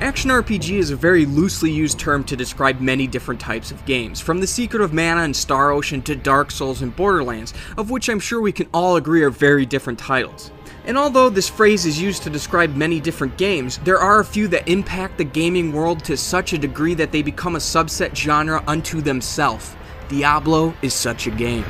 Action RPG is a very loosely used term to describe many different types of games, from The Secret of Mana and Star Ocean to Dark Souls and Borderlands, of which I'm sure we can all agree are very different titles. And although this phrase is used to describe many different games, there are a few that impact the gaming world to such a degree that they become a subset genre unto themselves. Diablo is such a game.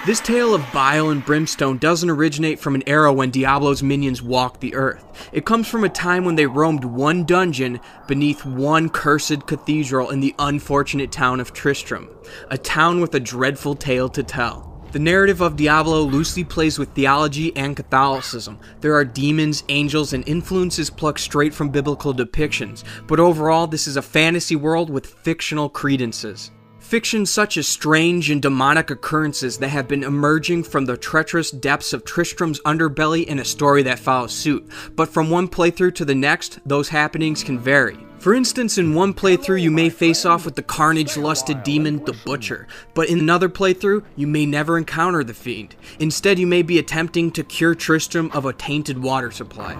This tale of bile and brimstone doesn't originate from an era when Diablo's minions walked the earth. It comes from a time when they roamed one dungeon beneath one cursed cathedral in the unfortunate town of Tristram, a town with a dreadful tale to tell. The narrative of Diablo loosely plays with theology and Catholicism. There are demons, angels, and influences plucked straight from biblical depictions, but overall this is a fantasy world with fictional credences. Fiction such as strange and demonic occurrences that have been emerging from the treacherous depths of Tristram's underbelly in a story that follows suit, but from one playthrough to the next, those happenings can vary. For instance, in one playthrough you may face off with the carnage-lusted demon, the Butcher, but in another playthrough you may never encounter the fiend. Instead, you may be attempting to cure Tristram of a tainted water supply.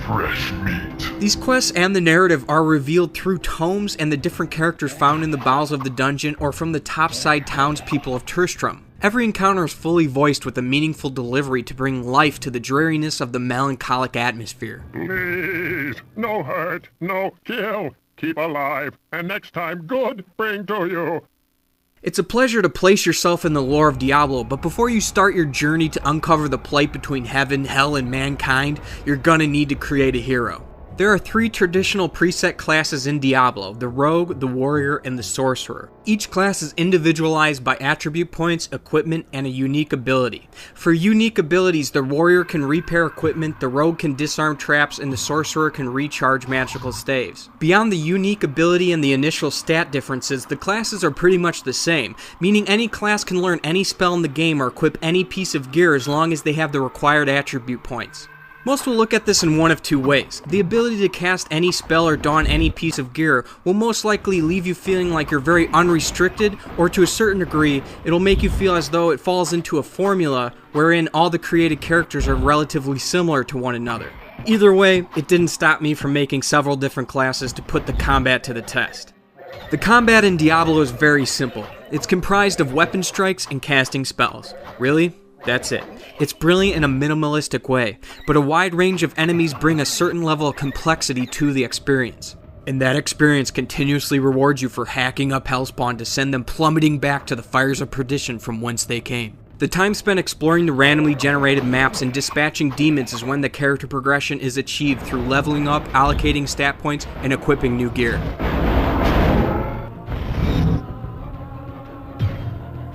Fresh meat. These quests and the narrative are revealed through tomes and the different characters found in the bowels of the dungeon or from the topside townspeople of Tristram. Every encounter is fully voiced with a meaningful delivery to bring life to the dreariness of the melancholic atmosphere. Please, no hurt, no kill. Keep alive, and next time good bring to you. It's a pleasure to place yourself in the lore of Diablo, but before you start your journey to uncover the plight between heaven, hell, and mankind, you're gonna need to create a hero. There are 3 traditional preset classes in Diablo: the Rogue, the Warrior, and the Sorcerer. Each class is individualized by attribute points, equipment, and a unique ability. For unique abilities, the Warrior can repair equipment, the Rogue can disarm traps, and the Sorcerer can recharge magical staves. Beyond the unique ability and the initial stat differences, the classes are pretty much the same, meaning any class can learn any spell in the game or equip any piece of gear as long as they have the required attribute points. Most will look at this in one of 2 ways. The ability to cast any spell or don any piece of gear will most likely leave you feeling like you're very unrestricted, or to a certain degree, it'll make you feel as though it falls into a formula wherein all the created characters are relatively similar to one another. Either way, it didn't stop me from making several different classes to put the combat to the test. The combat in Diablo is very simple. It's comprised of weapon strikes and casting spells. Really? That's it. It's brilliant in a minimalistic way, but a wide range of enemies bring a certain level of complexity to the experience. And that experience continuously rewards you for hacking up Hellspawn to send them plummeting back to the fires of perdition from whence they came. The time spent exploring the randomly generated maps and dispatching demons is when the character progression is achieved through leveling up, allocating stat points, and equipping new gear.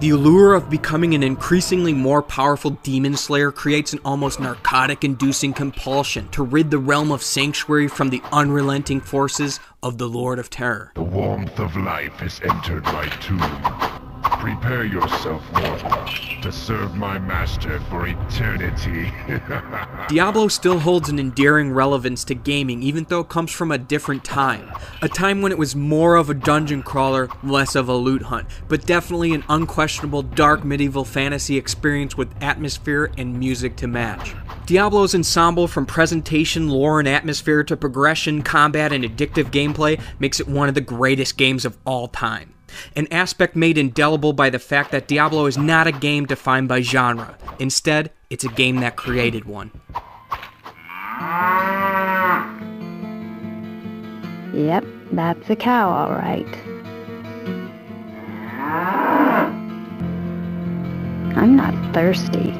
The allure of becoming an increasingly more powerful demon slayer creates an almost narcotic-inducing compulsion to rid the realm of Sanctuary from the unrelenting forces of the Lord of Terror. The warmth of life has entered my tomb. Prepare yourself, mortal, to serve my master for eternity. Diablo still holds an endearing relevance to gaming, even though it comes from a different time. A time when it was more of a dungeon crawler, less of a loot hunt, but definitely an unquestionable dark medieval fantasy experience with atmosphere and music to match. Diablo's ensemble from presentation, lore, and atmosphere to progression, combat, and addictive gameplay makes it one of the greatest games of all time. An aspect made indelible by the fact that Diablo is not a game defined by genre. Instead, it's a game that created one. Yep, that's a cow, all right. I'm not thirsty.